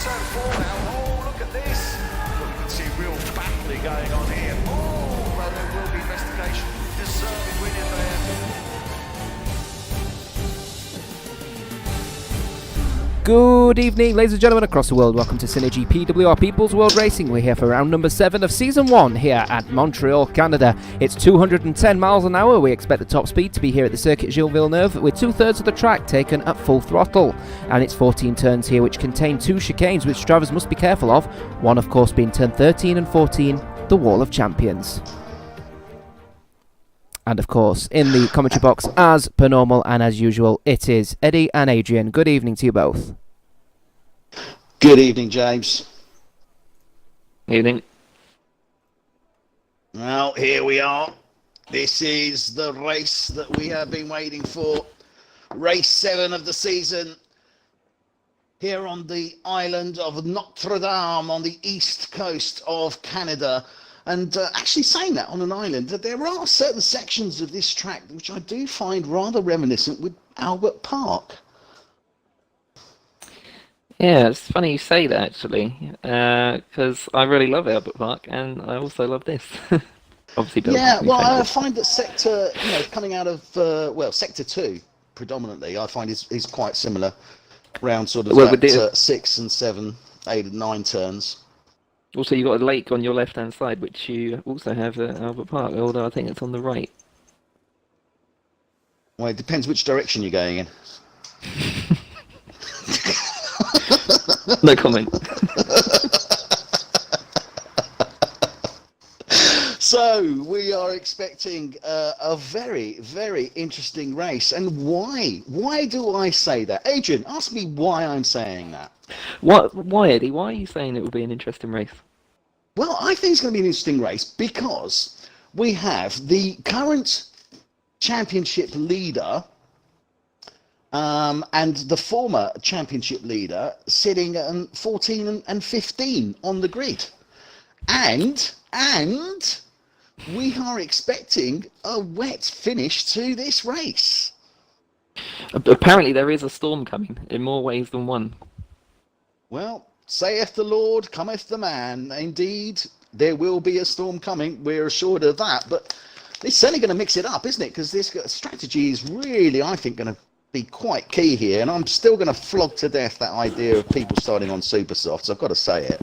turn 4 now. Oh, look at this. Look, you can see real battling going on here. Oh, well, there will be investigation. Deserving win in there. Good evening, ladies and gentlemen across the world. Welcome to SynergyPWR People's World Racing. We're here for round number 7 of Season 1 here at Montreal, Canada. It's 210 miles an hour. We expect the top speed to be here at the Circuit Gilles Villeneuve, with 2/3 of the track taken at full throttle. And it's 14 turns here, which contain 2 chicanes, which drivers must be careful of. One, of course, being turn 13 and 14, the Wall of Champions. And of course, in the commentary box, as per normal and as usual, it is Eddie and Adrian. Good evening to you both. Good evening, James. Evening. Well, here we are. This is the race that we have been waiting for. Race 7 of the season. Here on the island of Notre Dame on the east coast of Canada. And actually saying that on an island, that there are certain sections of this track which I do find rather reminiscent with Albert Park. Yeah, it's funny you say that actually, because I really love Albert Park and I also love this. Obviously, Bill. Yeah, well, I find that sector, coming out of sector 2 predominantly, I find is quite similar. Round sort of 6 and 7, 8 and 9 turns. Also, you've got a lake on your left-hand side, which you also have at Albert Park, although I think it's on the right. Well, it depends which direction you're going in. No comment. So, we are expecting a very, very interesting race. And why? Why do I say that? Adrian, ask me why I'm saying that. Why, Eddie? Why are you saying it will be an interesting race? Well, I think it's going to be an interesting race because we have the current championship leader and the former championship leader sitting at 14 and 15 on the grid. And we are expecting a wet finish to this race. Apparently there is a storm coming in more ways than one. Well, saith the Lord, cometh the man. Indeed, there will be a storm coming. We're assured of that. But it's certainly going to mix it up, isn't it? Because this strategy is really, I think, going to be quite key here. And I'm still going to flog to death that idea of people starting on super softs. I've got to say it.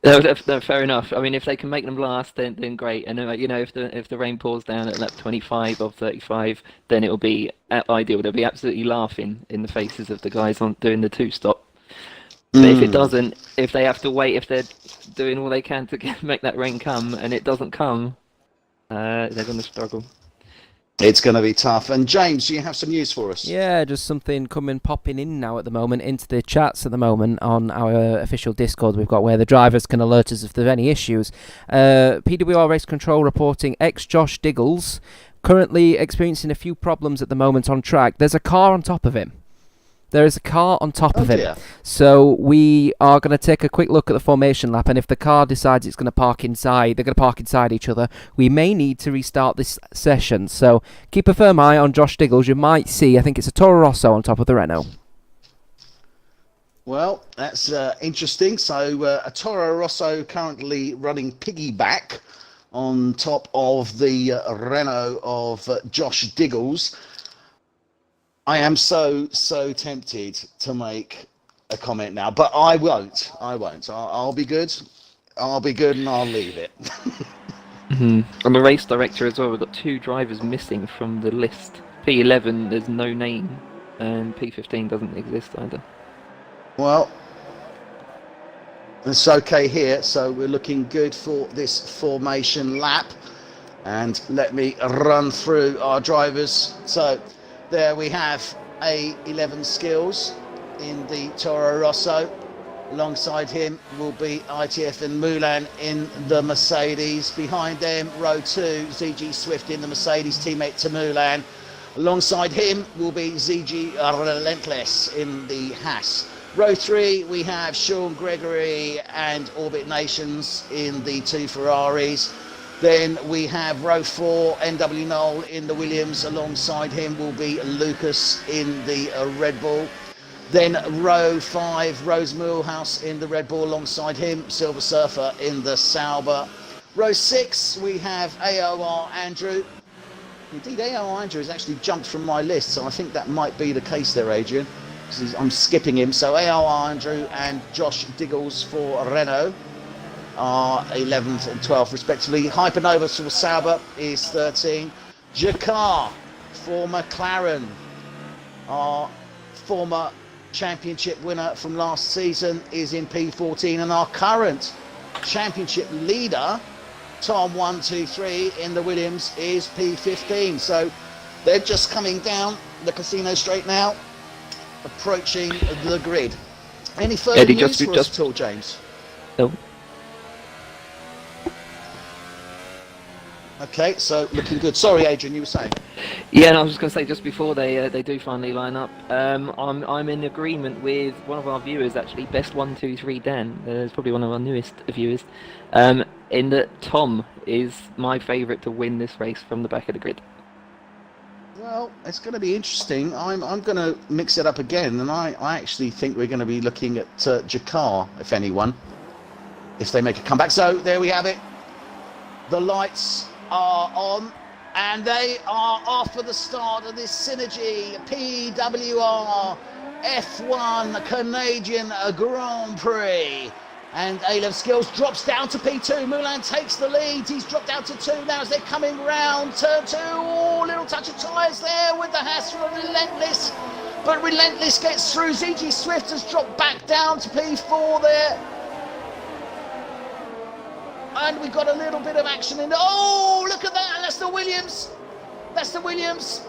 No, fair enough. I mean, if they can make them last, then great. And if the rain pours down at lap 25 or 35, then it'll be ideal. They'll be absolutely laughing in the faces of the guys on doing the 2-stop. But if it doesn't, if they have to wait, if they're doing all they can to make that rain come, and it doesn't come, they're going to struggle. It's going to be tough. And James, do you have some news for us? Yeah, just something popping in now at the moment into the chats at the moment on our official Discord we've got, where the drivers can alert us if there's any issues. PWR Race Control reporting ex-Josh Diggles currently experiencing a few problems at the moment on track. There's a car on top of him. There is a car on top of him. Dear. So we are going to take a quick look at the formation lap, and if the car decides it's going to park inside, they're going to park inside each other, we may need to restart this session. So keep a firm eye on Josh Diggles. You might see, I think it's a Toro Rosso on top of the Renault. Well, that's interesting. So a Toro Rosso currently running piggyback on top of the Renault of Josh Diggles. I am so tempted to make a comment now, but I won't. I'll be good. And I'll leave it. I'm a race director as well. We've got 2 drivers missing from the list. P11, there's no name, and P15 doesn't exist either. Well, it's okay here, so we're looking good for this formation lap. And let me run through our drivers. So there we have A11 Skills in the Toro Rosso. Alongside him will be ITF and Mulan in the Mercedes. Behind them, row 2, ZG Swift in the Mercedes, teammate to Mulan. Alongside him will be ZG Relentless in the Haas. Row 3, we have Sean Gregory and Orbit Nations in the 2 Ferraris. Then we have row 4, NW Knoll in the Williams. Alongside him will be Lucas in the Red Bull. Then row 5, Rose Mulhouse in the Red Bull alongside him, Silver Surfer in the Sauber. Row 6, we have AOR Andrew. Indeed, AOR Andrew has actually jumped from my list, so I think that might be the case there, Adrian. I'm skipping him. So AOR Andrew and Josh Diggles for Renault are 11th and 12th respectively. Hypernova for Sauber is 13. Jakar for McLaren, our former championship winner from last season, is in P14, and our current championship leader, Tom 123 in the Williams, is P15. So they're just coming down the casino straight now, approaching the grid. Any further Eddie, news just for us at all, James? No. Okay, so looking good. Sorry, Adrian, you were saying? Yeah, and I was just going to say, just before they do finally line up, I'm in agreement with one of our viewers, actually, Best 123 Dan. It's probably one of our newest viewers. In that Tom is my favourite to win this race from the back of the grid. Well, it's going to be interesting. I'm going to mix it up again, and I actually think we're going to be looking at Jakar, if anyone, if they make a comeback. So there we have it. The lights are on, and they are off for the start of this SynergyPWR F1 Canadian Grand Prix. And A-Level Skills drops down to P2. Moulin takes the lead. He's dropped down to 2 now as they're coming round turn 2. Oh, little touch of tyres there with the Haas from Relentless. But Relentless gets through. ZG Swift has dropped back down to P4 there. And we've got a little bit of action in the... Oh, look at that. That's the Williams. That's the Williams.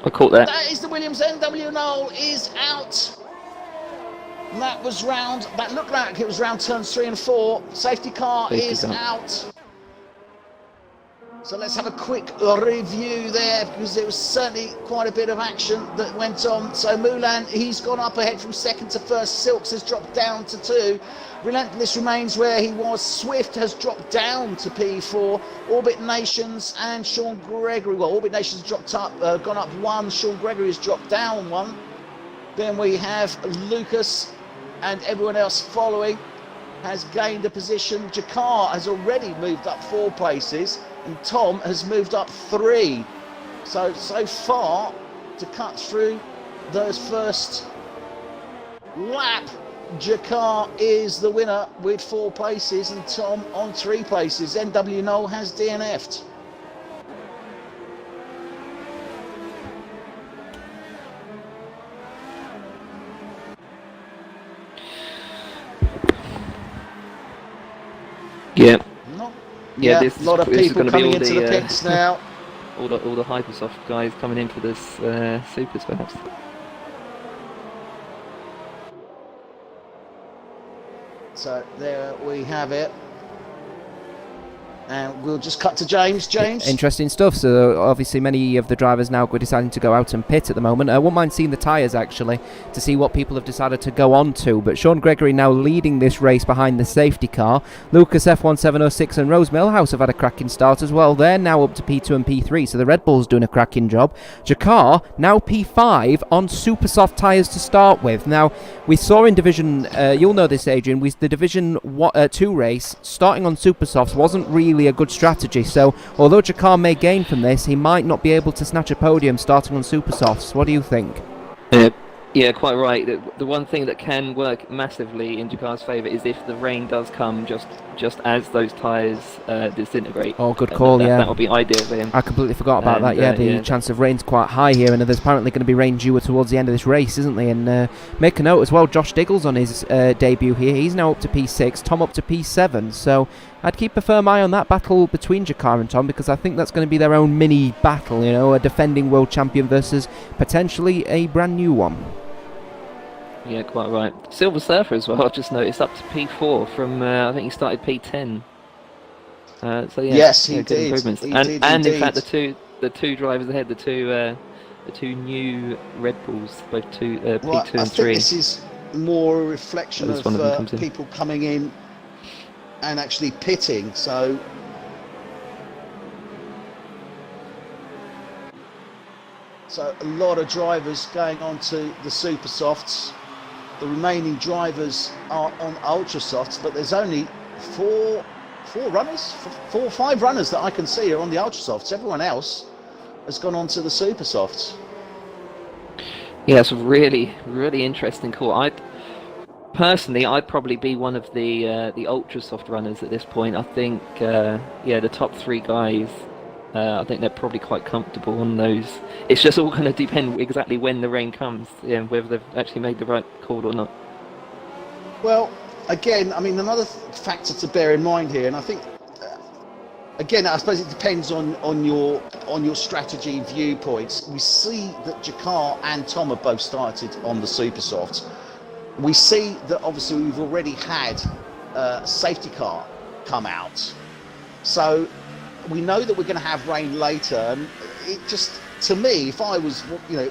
I caught that. That is the Williams. NW Knoll is out. That was round, that looked like it was round turns 3 and 4. Safety car is out. So let's have a quick review there, because there was certainly quite a bit of action that went on. So Moulin, he's gone up ahead from 2nd to 1st. Silks has dropped down to 2. Relentless remains where he was. Swift has dropped down to P4. Orbit Nations and Sean Gregory. Well, Orbit Nations dropped up, gone up 1. Sean Gregory has dropped down 1. Then we have Lucas, and everyone else following has gained a position. Jakar has already moved up 4 places, and Tom has moved up 3. So far, to cut through those first lap, Jakar is the winner with 4 places, and Tom on 3 places. NW Knoll has DNF'd. Yeah. Yeah, this a lot of this is people gonna be coming all into the pits now. all the Hypersoft guys coming in for this supers, perhaps. So there we have it. And we'll just cut to James. James? Interesting stuff. So obviously many of the drivers now are deciding to go out and pit at the moment. I wouldn't mind seeing the tyres actually to see what people have decided to go on to. But Sean Gregory now leading this race behind the safety car. Lucas F1706 and Rose Millhouse have had a cracking start as well. They're now up to P2 and P3, so the Red Bull's doing a cracking job. Jakar now P5 on super soft tyres to start with. Now we saw in Division, you'll know this Adrian, the Division 2 race starting on super softs wasn't really a good strategy, so although Jakar may gain from this, he might not be able to snatch a podium starting on super softs. What do you think? Yeah, quite right. The one thing that can work massively in Jakar's favour is if the rain does come just as those tyres disintegrate. Oh, good call, That would be ideal for him. I completely forgot about that. Yeah, the chance of rain's quite high here, and there's apparently going to be rain due towards the end of this race, isn't there? And make a note as well, Josh Diggles on his debut here. He's now up to P6, Tom up to P7, so I'd keep a firm eye on that battle between Jakar and Tom, because I think that's going to be their own mini battle, you know, a defending world champion versus potentially a brand new one. Yeah, quite right. Silver Surfer as well, I've just noticed, up to P4 from, I think he started P10. So yeah, yes, he good did. improvements. He and did, and indeed. In fact, the two drivers ahead, the two new Red Bulls, both P2 Well, and I 3. think this is more a reflection One of them comes in. people coming in and actually pitting. So So a lot of drivers going on to the super softs. The remaining drivers are on ultra softs, but there's only four runners, 4 or 5 runners that I can see are on the ultra softs. Everyone else has gone on to the super softs. Yeah, it's a really, really interesting call. Personally, I'd probably be one of the ultra soft runners at this point. I think, the top 3 guys, I think they're probably quite comfortable on those. It's just all going to depend exactly when the rain comes, whether they've actually made the right call or not. Well, again, I mean, another factor to bear in mind here, and I think, again, I suppose it depends on your strategy viewpoints. We see that Jakar and Tom have both started on the super softs. We see that obviously we've already had a safety car come out, so we know that we're going to have rain later. And it just, to me, if I was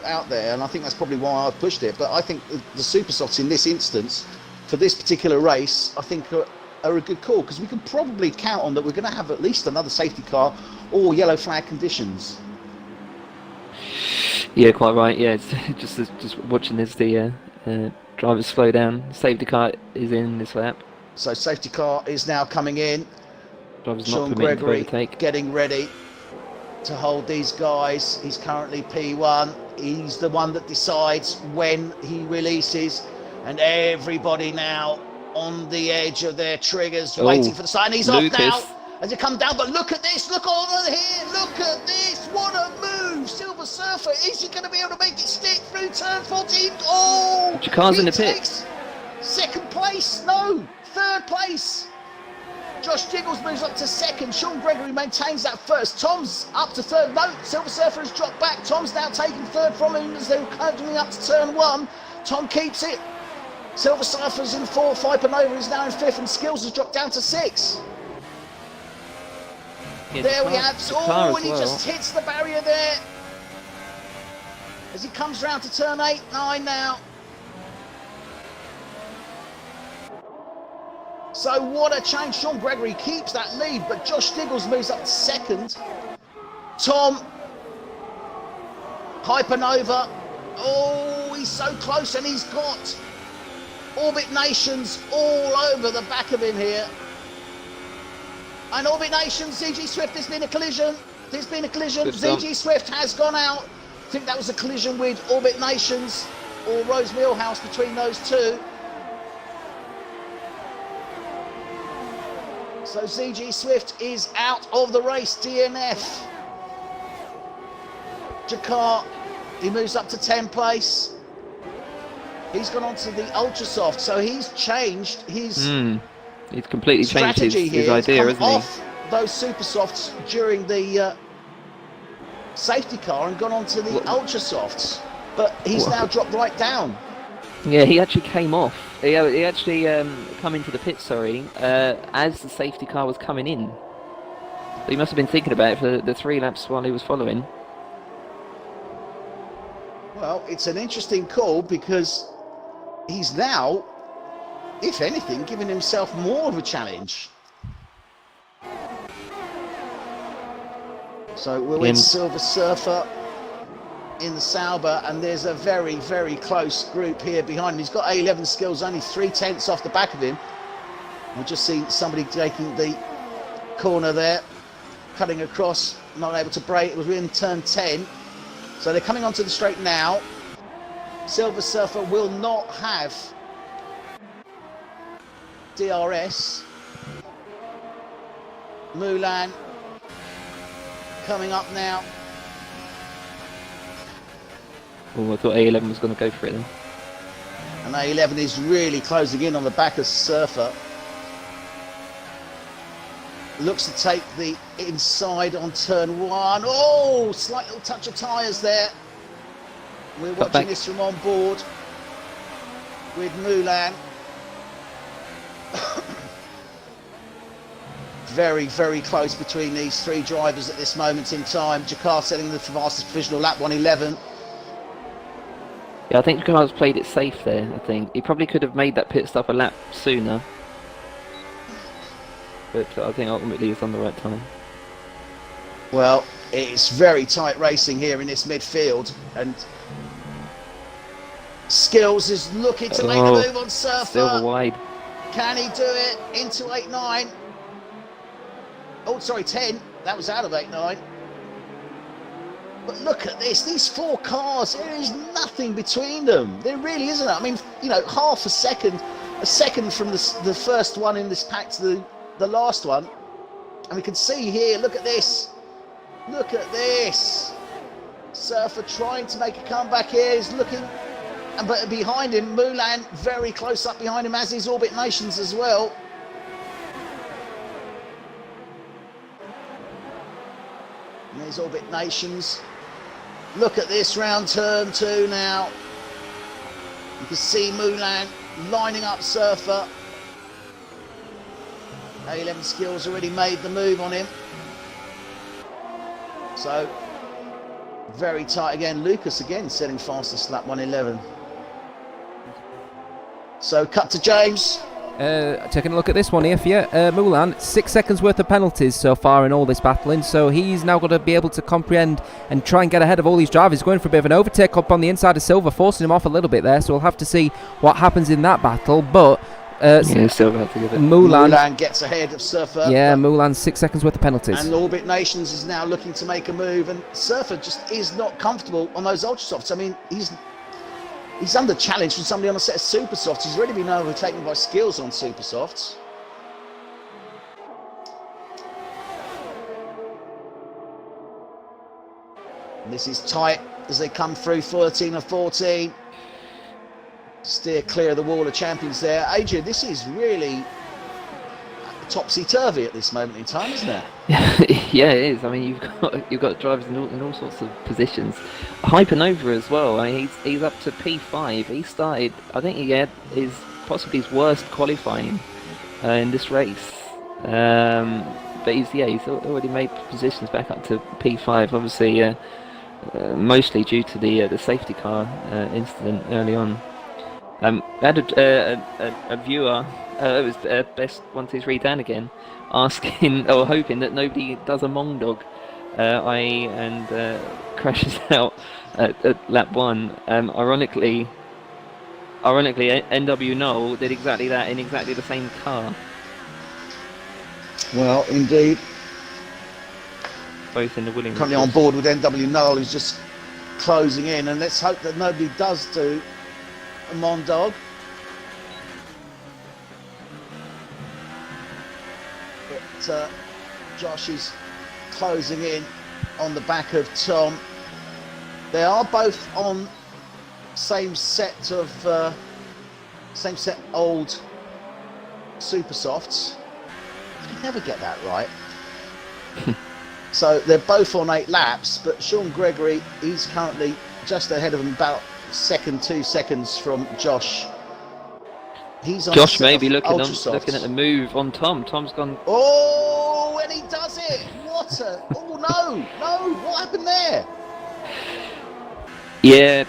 out there, and I think that's probably why I've pushed it, but I think the super softs in this instance for this particular race, I think are a good call, because we can probably count on that we're going to have at least another safety car or yellow flag conditions. Yeah, quite right. Yeah, it's just watching as the drivers slow down. Safety car is in this lap. So safety car is now coming in. Drivers Sean not permitted to Gregory overtake. getting ready to hold these guys. He's currently P1. He's the one that decides when he releases, and everybody now on the edge of their triggers, waiting for the sign. He's off now as it comes down, but look at this, look over here, look at this, what a move. Silver Surfer, is he going to be able to make it stick through turn 14? Oh, Jakar's in the pit. Takes second place, no, third place. Josh Jiggles moves up to second. Sean Gregory maintains that first. Tom's up to third. No, Silver Surfer has dropped back. Tom's now taking third from him as they're coming up to turn 1. Tom keeps it. Silver Surfer's in 4th. Hypernova is now in 5th, and Skills has dropped down to 6th. Yeah, there we have. Oh, and he well. just hits the barrier there as he comes round to turn 8, 9 now. So what a change. Sean Gregory keeps that lead, but Josh Diggles moves up to second. Tom, Hypernova, oh, he's so close, and he's got Orbit Nations all over the back of him here. And Orbit Nations, ZG Swift, there's been a collision. ZG Swift has gone out. I think that was a collision with Orbit Nations or Rose Millhouse between those two. So ZG Swift is out of the race, DNF. Jakar, he moves up to 10th place. He's gone on to the Ultra Soft, so he's changed his He's completely changed his idea, hasn't he? Off those Super Softs during the safety car and gone on to the Ultra Softs, but he's now dropped right down. Yeah, he actually came off. He actually come into the pit, as the safety car was coming in. So he must have been thinking about it for the 3 laps while he was following. Well, it's an interesting call because he's now, if anything, giving himself more of a challenge. So we're with Silver Surfer in the Sauber, and there's a very, very close group here behind him. He's got A11 skills, only 3/10 off the back of him. We've just seen somebody taking the corner there, cutting across, not able to brake. It was in turn 10. So they're coming onto the straight now. Silver Surfer will not have DRS. Mulan coming up now. Oh, I thought A11 was going to go for it then. And A11 is really closing in on the back of Surfer. Looks to take the inside on turn 1. Oh, slight little touch of tyres there. We're watching this from on board with Mulan. Very, very close between these 3 drivers at this moment in time. Jakar setting the fastest provisional lap, 1:11. Yeah, I think Jakar's played it safe there, I think. He probably could have made that pit stop a lap sooner. But I think ultimately he's on the right time. Well, It's very tight racing here in this midfield, and Skills is looking to make a move on Surfer. Silver wide. Can he do it into 8-9? Oh, sorry, 10. That was out of 8-9. But look at this. These 4 cars, there is nothing between them. There really isn't. I mean, you know, half a second from the first one in this pack to the last one. And we can see here, look at this. Look at this. Surfer trying to make a comeback here. He's looking, but behind him, Mulan very close up behind him, as is Orbit Nations as well. And there's Orbit Nations. Look at this round turn 2 now. You can see Mulan lining up Surfer. A11 Skills already made the move on him. So, very tight again. Lucas again setting fastest lap 1:11. So, cut to James. Taking a look at this one here for you. Mulan, 6 seconds worth of penalties so far in all this battling, so he's now got to be able to comprehend and try and get ahead of all these drivers. Going for a bit of an overtake up on the inside of Silver, forcing him off a little bit there, so we'll have to see what happens in that battle. But Silver have to give it. Mulan gets ahead of Surfer. Yeah, Mulan, 6 seconds worth of penalties. And Orbit Nations is now looking to make a move, and Surfer just is not comfortable on those Ultra Softs. I mean, he's under challenge from somebody on a set of Super Softs. He's already been overtaken by Skills on Super Softs. And this is tight as they come through 13 or 14. Steer clear of the wall of champions there. Adrian, this is really topsy-turvy at this moment in time, isn't it? Yeah, it is. I mean, you've got drivers in all sorts of positions. Hypernova as well. I mean, he's up to P5. He started, I think he had possibly his worst qualifying in this race. But he's already made positions back up to P5. Obviously, mostly due to the safety car incident early on. I had a viewer. It was Best 123 Dan again, asking or hoping that nobody does a Mong Dog, and crashes out at lap 1. Ironically, NW Knoll did exactly that in exactly the same car. Well, indeed. Both in the Williams. Currently on board with NW Knoll, who's just closing in, and let's hope that nobody does do a Mong Dog. But Josh is closing in on the back of Tom. They are both on same set old Super Softs. You never get that right. So they're both on 8 laps, but Sean Gregory, he's currently just ahead of him, about 2 seconds from Josh. He's on Josh may be looking at the move on Tom. Tom's gone. Oh, and he does it! What a... Oh, no! What happened there? Yeah.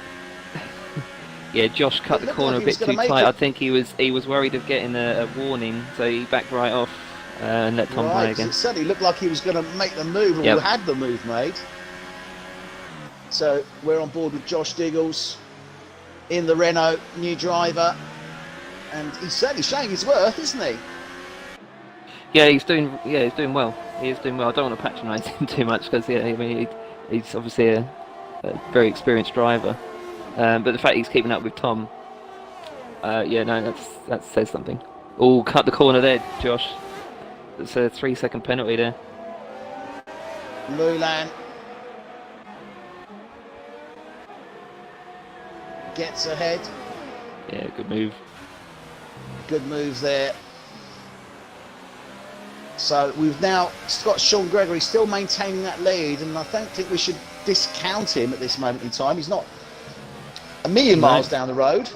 Yeah, Josh cut the corner like a bit too tight. I think he was worried of getting a warning, so he backed right off and let Tom play again. It certainly looked like he was going to make the move, or had the move made. So we're on board with Josh Diggles in the Renault, new driver, and he's certainly showing his worth, isn't he? Yeah, he's doing well. He is doing well. I don't want to patronise him too much because he's obviously a very experienced driver. But the fact he's keeping up with Tom, that says something. Oh, cut the corner there, Josh. It's a 3-second penalty there. Mulan gets ahead. Yeah, good move. Good move there. So we've now got Sean Gregory still maintaining that lead, and I don't think we should discount him at this moment in time. He's not a million miles down the road,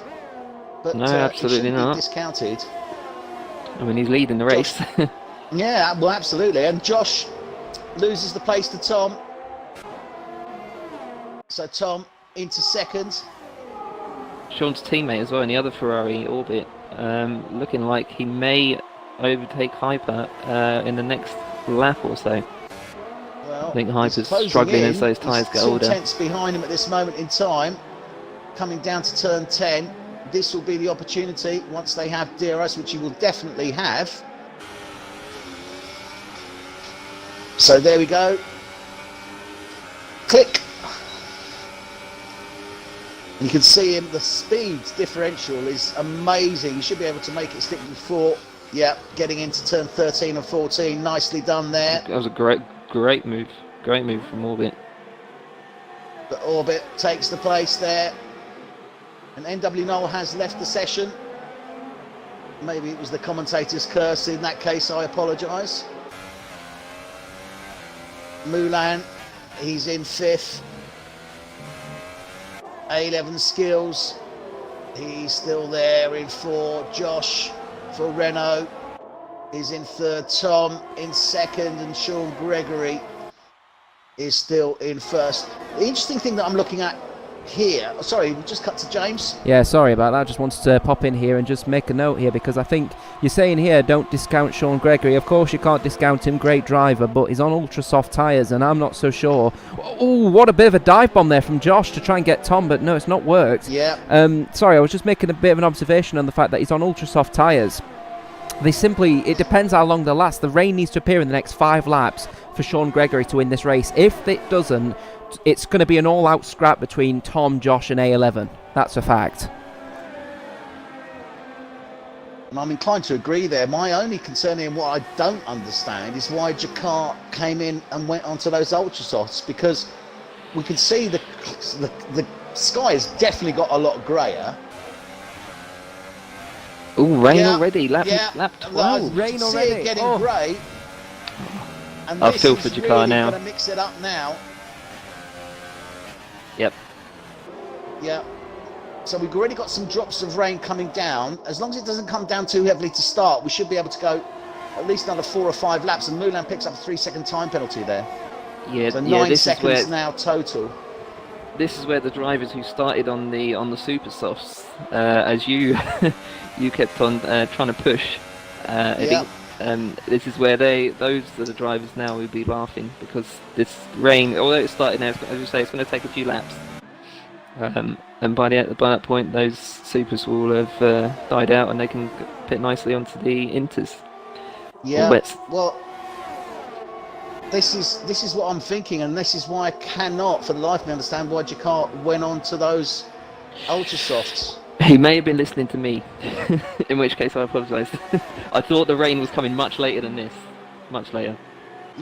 but no, absolutely he not. Be discounted. I mean, he's leading the race. Yeah, well, absolutely. And Josh loses the place to Tom. So Tom into second. Sean's teammate as well in the other Ferrari Orbit, looking like he may overtake Hyper in the next lap or so. Well, I think he's Hyper's closing struggling in. as those tyres He's get 2 older. tenths behind him at this moment in time. Coming down to turn 10. This will be the opportunity once they have DRS, which he will definitely have. So there we go. Click. You can see him, the speed differential is amazing. You should be able to make it stick before. Yeah, getting into turn 13 and 14. Nicely done there. That was a great move. Great move from Orbit. But Orbit takes the place there. And NW Noel has left the session. Maybe it was the commentator's curse. In that case, I apologise. Mulan, he's in 5th. A11 Skills, he's still there in 4. Josh for Renault is in 3rd. Tom in 2nd, and Sean Gregory is still in 1st. The interesting thing that I'm looking at here, sorry, we just cut to James. Yeah, sorry about that. I just wanted to pop in here and just make a note here, because I think you're saying here don't discount Sean Gregory. Of course you can't discount him, great driver, but he's on ultra soft tyres and I'm not so sure. Oh, what a bit of a dive bomb there from Josh to try and get Tom, but no, it's not worked. Yeah. Sorry, I was just making a bit of an observation on the fact that he's on ultra soft tyres. It depends how long they last. The rain needs to appear in the next 5 laps for Sean Gregory to win this race. If it doesn't, it's going to be an all-out scrap between Tom, Josh and A11. That's a fact. And I'm inclined to agree there. My only concern in what I don't understand is why Jakar came in and went onto those ultra softs, because we can see the sky has definitely got a lot greyer. Oh, rain Yeah, already. Lap Rain 12. Rain already. See it getting Oh. grey. And I this feel is for Jakar really now. going to mix it up now. Yep. Yeah. So we've already got some drops of rain coming down. As long as it doesn't come down too heavily to start, we should be able to go at least another 4 or 5 laps. And Mulan picks up a 3-second time penalty there. Yeah, So yeah. 9 This seconds is where now total. this is where the drivers who started on the super softs, as you you kept on trying to push, Eddie. This is where those are the drivers now will be laughing, because this rain, although it started now, as you say, it's going to take a few laps. And by that point, those supers will have died out, and they can pit nicely onto the inters. Yeah. Wets. Well, this is what I'm thinking, and this is why I cannot, for the life of me, understand why Jakar went on to those ultra softs. He may have been listening to me, in which case I apologise. I thought the rain was coming much later than this. Much later.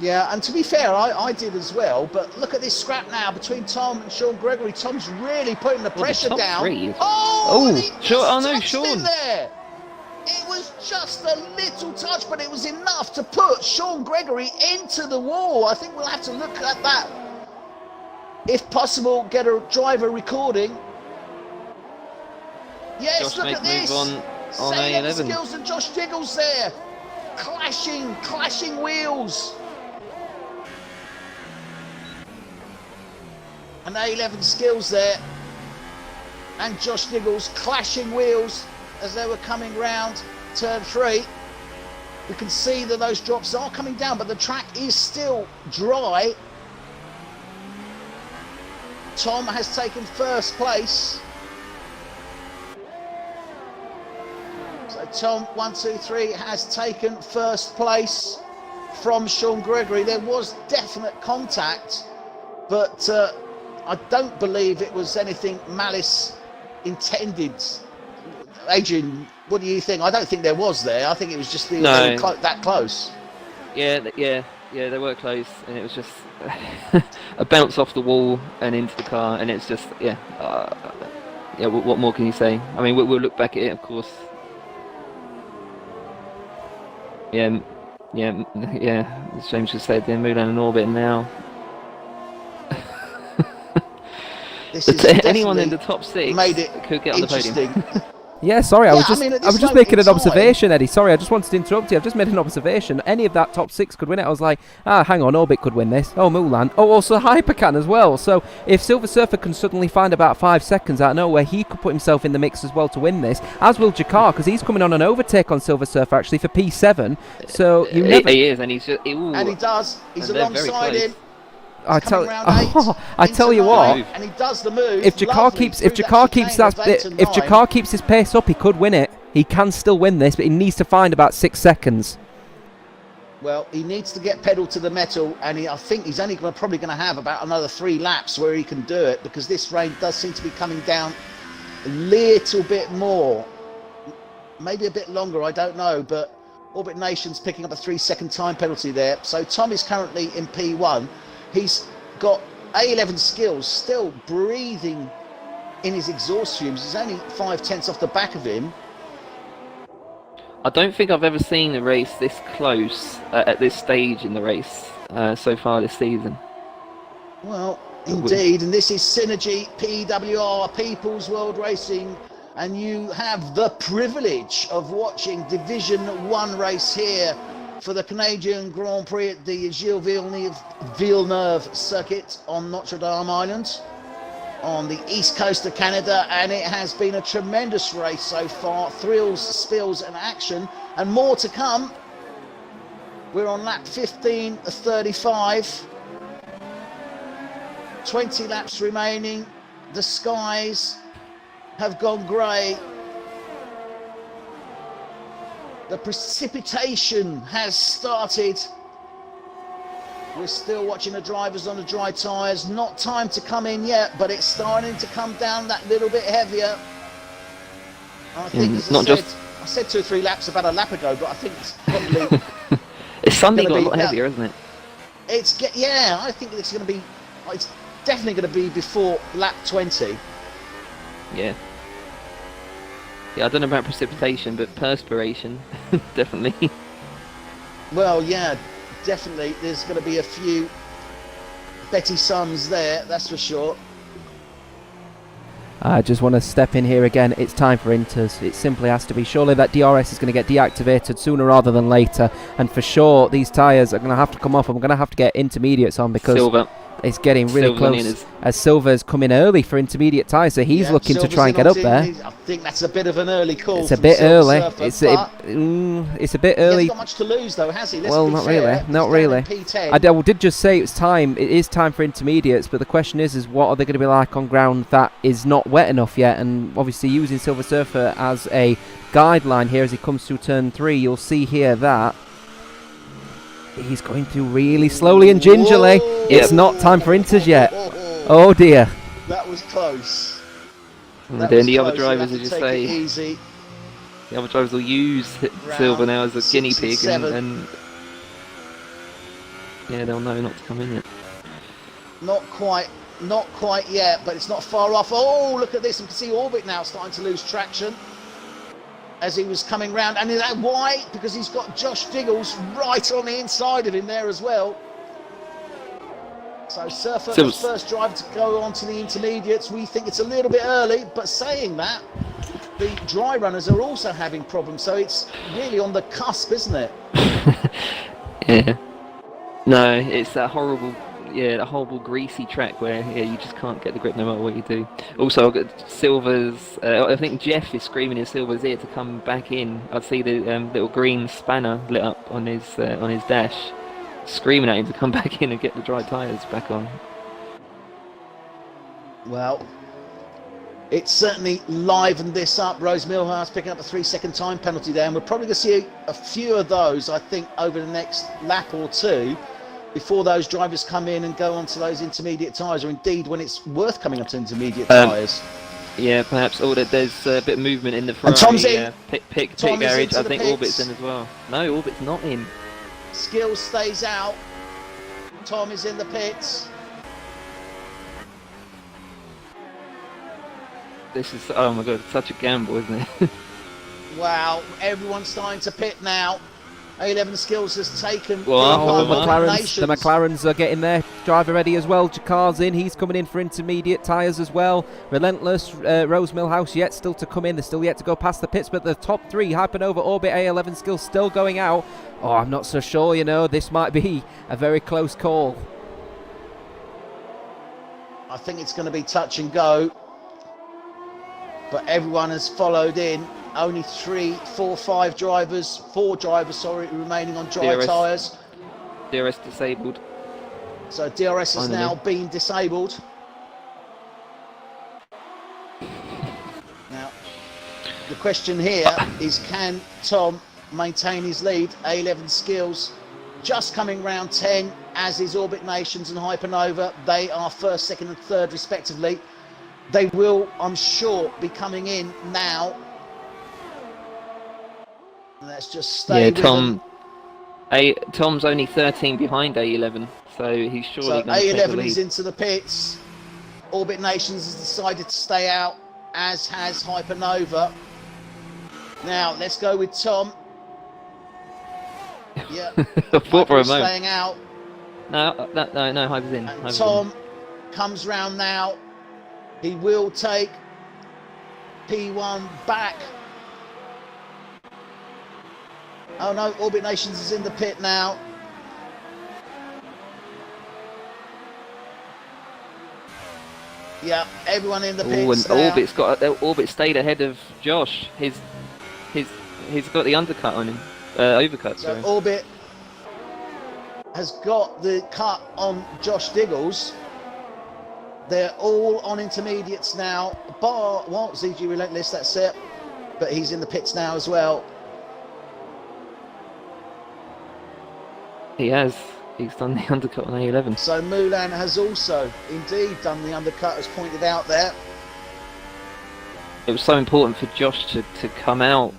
Yeah, and to be fair, I did as well, but look at this scrap now between Tom and Sean Gregory. Tom's really putting the pressure top down. 3. Oh, and he sure. Oh just no, touched Sean. in there. It was just a little touch, but it was enough to put Sean Gregory into the wall. I think we'll have to look at that. If possible, get a driver recording. Yes, Josh look made at the move this. on Same A11. Skills and Josh Diggles there. Clashing wheels. And A11 Skills there. And Josh Diggles clashing wheels as they were coming round turn 3. We can see that those drops are coming down, but the track is still dry. Tom has taken first place. So Tom, 1, 2, 3, has taken first place from Sean Gregory. There was definite contact, but I don't believe it was anything malice intended. Adrian, what do you think? I don't think there was there. I think it was just they were that close. Yeah, they were close, and it was just a bounce off the wall and into the car, and it's just what more can you say? I mean, we'll look back at it, of course. Yeah. As James just said, they're Mulan and Orbit now. Anyone in the top 6 made it could get on the podium. Yeah, sorry, I was just making an time. observation, Eddie. Sorry, I just wanted to interrupt you. I've just made an observation. Any of that top 6 could win it. I was like, hang on, Orbit could win this. Oh, Mulan. Oh, also Hyper can as well. So if Silver Surfer can suddenly find about 5 seconds out of nowhere, he could put himself in the mix as well to win this. As will Jakar, because he's coming on an overtake on Silver Surfer actually for P7. So you never. He is, and he's just. And he does. He's alongside him. I He's coming tell, round 8, I into tell you 9, what. and he does the move. If Jakar lovely, keeps, if through Jakar that keeps chicane that, of 8 and if 9. Jakar keeps his pace up, he could win it. He can still win this, but he needs to find about 6 seconds. Well, he needs to get pedal to the metal, and I think he's only probably going to have about another 3 laps where he can do it, because this rain does seem to be coming down a little bit more. Maybe a bit longer, I don't know, but Orbit Nation's picking up a 3-second time penalty there. So Tom is currently in P1. He's got A11 skills still breathing in his exhaust fumes. He's only 5/10 off the back of him. I don't think I've ever seen a race this close at this stage in the race so far this season. Well, indeed, and this is SynergyPWR, People's World Racing, and you have the privilege of watching Division 1 race here for the Canadian Grand Prix at the Gilles Villeneuve circuit on Notre Dame Island on the east coast of Canada, and it has been a tremendous race so far. Thrills, spills and action, and more to come. We're on lap 15:35. 20 laps remaining. The skies have gone grey. The precipitation has started. We're still watching the drivers on the dry tyres. Not time to come in yet, but it's starting to come down that little bit heavier. I think, as I said 2 or 3 laps about a lap ago, but I think it's probably It's suddenly got a be lot heavier, isn't it? yeah, I think it's going to be. It's definitely going to be before lap 20. Yeah. Yeah, I don't know about precipitation, but perspiration, definitely. Well, yeah, definitely. There's going to be a few Betty Sums there, that's for sure. I just want to step in here again. It's time for inters. It simply has to be. Surely that DRS is going to get deactivated sooner rather than later. And for sure, these tyres are going to have to come off. I'm going to have to get intermediates on because Silver. it's getting really Silver's close. As Silver's coming early for intermediate tyres, so he's looking to try and get up there. I think that's a bit of an early call. It's a bit early. Surfer, It's a bit early. He hasn't got much to lose, though, has he? Well, not really. Not really. I did just say it's time. It is time for intermediates, but the question is what are they going to be like on ground that is not wet enough yet? And obviously, using Silver Surfer as a guideline here as he comes through turn 3, you'll see here that he's going through really slowly and gingerly. Whoa. It's not time for inters yet. Oh dear. That was close. And then the other drivers, as you take say, it easy. the other drivers will use Silver now as a guinea pig, and yeah, they'll know not to come in yet. Not quite yet, but it's not far off. Oh, look at this. You can see Orbit now starting to lose traction as he was coming round. And is that why? Because he's got Josh Diggles right on the inside of him there as well. So Surfer, the first driver to go on to the intermediates. We think it's a little bit early, but saying that, the dry runners are also having problems. So it's really on the cusp, isn't it? Yeah. No, it's that horrible, that horrible greasy track where you just can't get the grip no matter what you do. Also, I've got Silver's. I think Jeff is screaming in Silver's ear to come back in. I see the little green spanner lit up on his dash, screaming at him to come back in and get the dry tyres back on. Well, it's certainly livened this up. Rose Milhouse picking up a 3-second time penalty there, and we're probably going to see a few of those, I think, over the next lap or two before those drivers come in and go onto those intermediate tyres, or indeed when it's worth coming onto intermediate tyres. Yeah, perhaps. There's a bit of movement in the Ferrari. And Tom's in. Pit Tom garage. I think pits. Orbit's in as well. No, Orbit's not in. Skills stays out. Tom is in the pits. This is, oh my god, such a gamble, isn't it? Wow, everyone's starting to pit now. A11 Skills has taken Well, the McLarens are getting their driver ready as well. Jakar's in, he's coming in for intermediate tyres as well. Relentless, Rose Milhouse yet still to come in. They're still yet to go past the pits, but the top 3, Hypernova, Orbit, A11 Skills still going out. Oh, I'm not so sure, this might be a very close call. I think it's going to be touch and go, but everyone has followed in. Only 4 drivers remaining on dry tyres. DRS disabled. So DRS has Finally. now been disabled. Now, the question here is, can Tom maintain his lead? A11 Skills just coming round 10, as is Orbit Nations and Hypernova. They are first, second and third respectively. They will, I'm sure, be coming in now. Let's just stay with them. Tom's only 13 behind A11, so he's surely So going to take the A11 lead. is into the pits. Orbit Nations has decided to stay out, as has Hypernova. Now, let's go with Tom. Yeah, I thought for a Hyper's moment. staying out. No, Hyper's in. And Hyper's Tom comes round now. He will take P1 back. Oh no, Orbit Nations is in the pit now. Yeah, everyone in the in. pits And now. Orbit stayed ahead of Josh. He's got the undercut on him, overcut. So Sorry. Orbit has got the cut on Josh Diggles. They're all on intermediates now. Bar, well, ZG Relentless, that's it. But he's in the pits now as well. He has. He's done the undercut on A11. So Mulan has also indeed done the undercut, as pointed out there. It was so important for Josh to come out.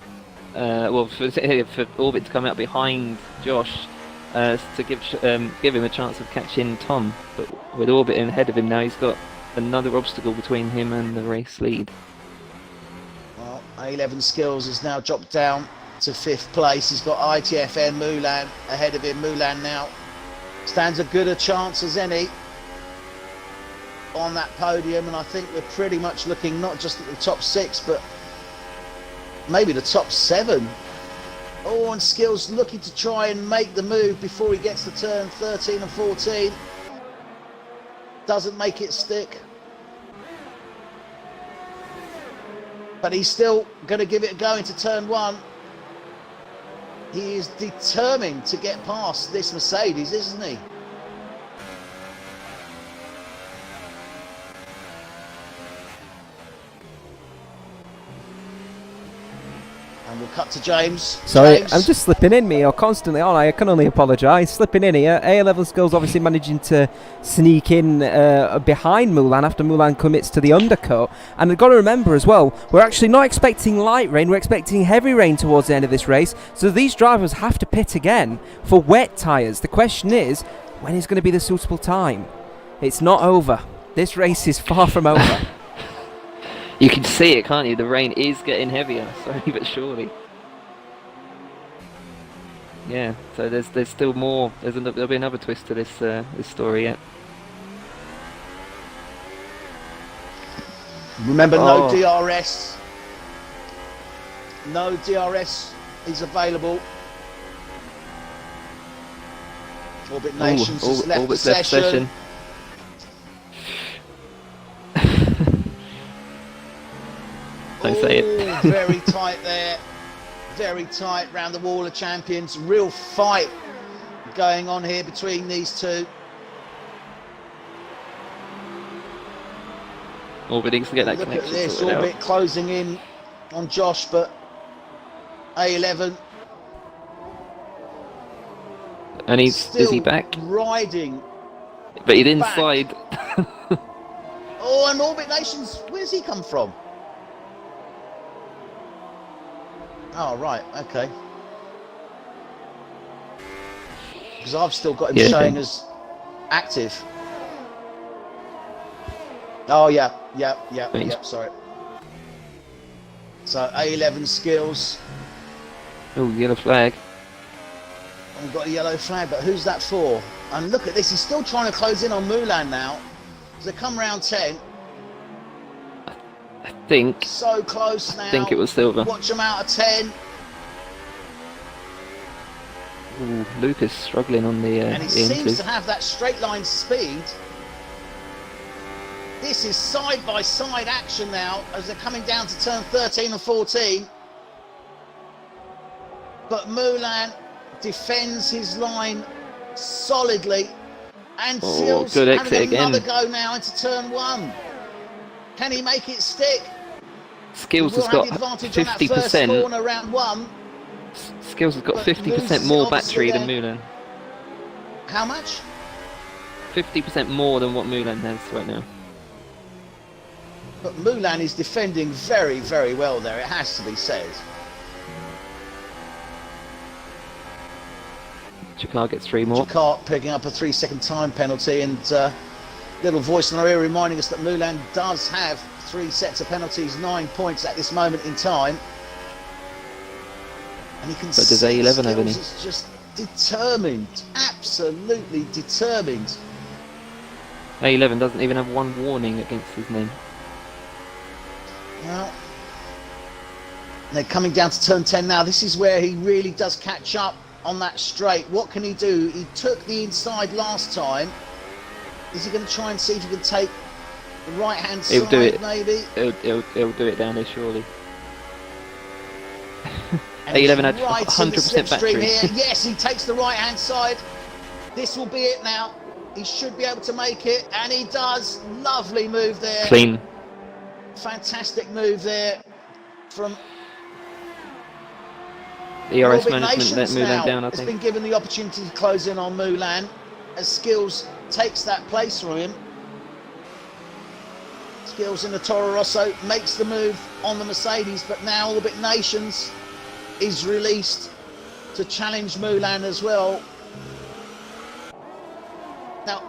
For Orbit to come out behind Josh to give him a chance of catching Tom. But with Orbit in ahead of him now, he's got another obstacle between him and the race lead. Well, A11 Skills has now dropped down to 5th place. He's got ITFN Mulan ahead of him. Mulan now stands a good a chance as any on that podium, and I think we're pretty much looking not just at the top 6, but maybe the top 7. Oh, and Skills looking to try and make the move before he gets to turn 13 and 14. Doesn't make it stick. But he's still going to give it a go into turn 1. He is determined to get past this Mercedes, isn't he? And we'll cut to James. Sorry, James. I'm just slipping in, me. You're constantly on. I can only apologise. Slipping in here. A11 Skills obviously managing to sneak in behind Mulan after Mulan commits to the undercut. And we've got to remember as well, we're actually not expecting light rain. We're expecting heavy rain towards the end of this race. So these drivers have to pit again for wet tyres. The question is, when is going to be the suitable time? It's not over. This race is far from over. You can see it, can't you? The rain is getting heavier, slowly but surely. Yeah, so there's still more. There'll be another twist to this this story yet. Remember, no Oh. DRS. No DRS is available. Orbit Nations has left the Orbit's left session. Don't say it. Ooh, very tight there. Very tight round the wall of champions. Real fight going on here between these two. Orbit needs to get that Look at connection this, sorted out. Orbit closing in on Josh, but A11 And is still he back? riding. But he didn't back. slide. Oh, and Orbit Nations, where's he come from? Oh, right, okay. Because I've still got him Yeah. showing as active. Oh, yeah, sorry. So, A11 Skills. Oh, yellow flag. We've got a yellow flag, but who's that for? And look at this, he's still trying to close in on Mulan now. So they come round 10. I think. So close now. I think it was Silver. Watch them out of 10. Ooh, Lucas struggling on the And he seems entries. to have that straight line speed. This is side-by-side action now as they're coming down to turn 13 and 14. But Mulan defends his line solidly. And Oh, Seals good having exit another again. go now into turn 1. Can he make it stick? Skills He will has have got the advantage on that first 50%. corner, round 1. Skills has got But 50% loses more it obviously battery than there. Moulin. How much? 50% more than what Moulin has right now. But Moulin is defending very, very well there, it has to be said. Jakar gets 3 more. Jakar picking up a 3-second time penalty, and little voice in our ear reminding us that Moulin does have 3 sets of penalties, 9 points at this moment in time. And he can But does see A11 have any? Skills is just determined, absolutely determined. A11 doesn't even have 1 warning against his name. Well, they're coming down to turn 10 now. This is where he really does catch up on that straight. What can he do? He took the inside last time. Is he going to try and see if he can take the right-hand side, He'll do it. maybe? He'll do it down there, surely. And A11 had right in the 100% slipstream battery. here. Yes, he takes the right-hand side. This will be it now. He should be able to make it, and he does. Lovely move there. Clean. Fantastic move there from ERS Orbit management Nations let Moulin now down, I has think. been given the opportunity to close in on Moulin as Skills takes that place from him. Skills in the Toro Rosso makes the move on the Mercedes, but now Orbit Nations is released to challenge Moulin as well. Now,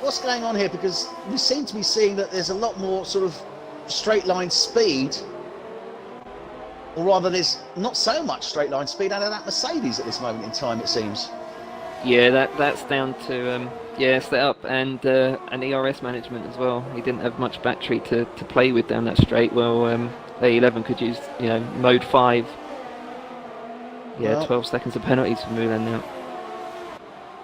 what's going on here? Because we seem to be seeing that there's a lot more sort of straight line speed, or rather there's not so much straight line speed out of that Mercedes at this moment in time, it seems. Yeah, that's down to setup and ERS management as well. He didn't have much battery to play with down that straight. Well, A11 could use mode 5. Yeah, Well, 12 seconds of penalties for Moulin now.